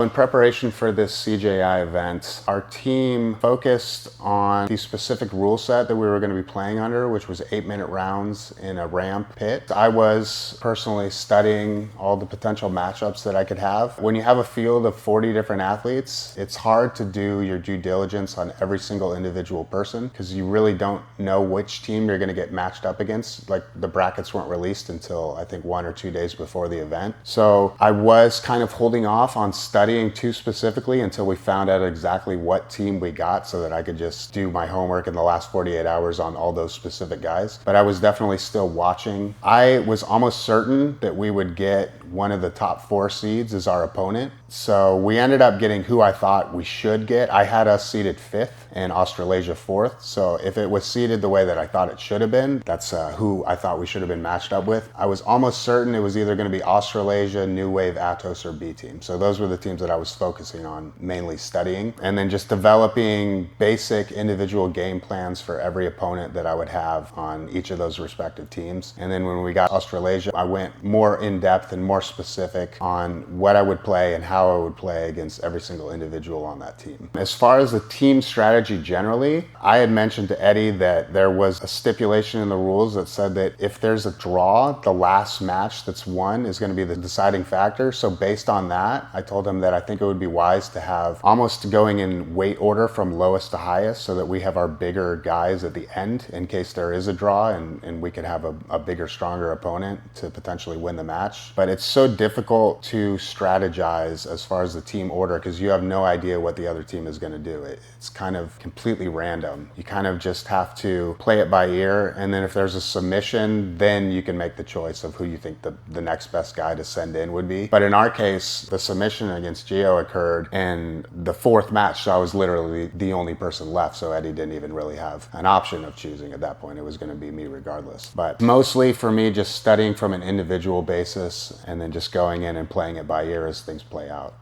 In preparation for this CJI event, our team focused on the specific rule set that we were going to be playing under, which was 8-minute rounds in a ramp pit. I was personally studying all the potential matchups that I could have. When you have a field of 40 different athletes, it's hard to do your due diligence on every single individual person because you really don't know which team you're going to get matched up against. Like, the brackets weren't released until I think 1 or 2 days before the event. So I was kind of holding off on studying too specifically until we found out exactly what team we got so that I could just do my homework in the last 48 hours on all those specific guys. But I was definitely still watching. I was almost certain that we would get one of the top 4 seeds as our opponent. So we ended up getting who I thought we should get. I had us seeded 5th and Australasia 4th. So if it was seeded the way that I thought it should have been, that's who I thought we should have been matched up with. I was almost certain it was either going to be Australasia, New Wave, Atos, or B team. So those were the teams that I was focusing on, mainly studying, and then just developing basic individual game plans for every opponent that I would have on each of those respective teams. And then when we got Australasia, I went more in depth and more specific on what I would play and how I would play against every single individual on that team. As far as the team strategy generally, I had mentioned to Eddie that there was a stipulation in the rules that said that if there's a draw, the last match that's won is going to be the deciding factor. So based on that, I told him that I think it would be wise to have almost going in weight order from lowest to highest so that we have our bigger guys at the end in case there is a draw and we could have a bigger, stronger opponent to potentially win the match. But it's so difficult to strategize as far as the team order because you have no idea what the other team is going to do. It's kind of completely random. You kind of just have to play it by ear, and then if there's a submission, then you can make the choice of who you think the next best guy to send in would be. But in our case, the submission against Gio occurred in the 4th match, so I was literally the only person left, so Eddie didn't even really have an option of choosing at that point. It was going to be me regardless. But mostly for me, just studying from an individual basis and then just going in and playing it by ear as things play out.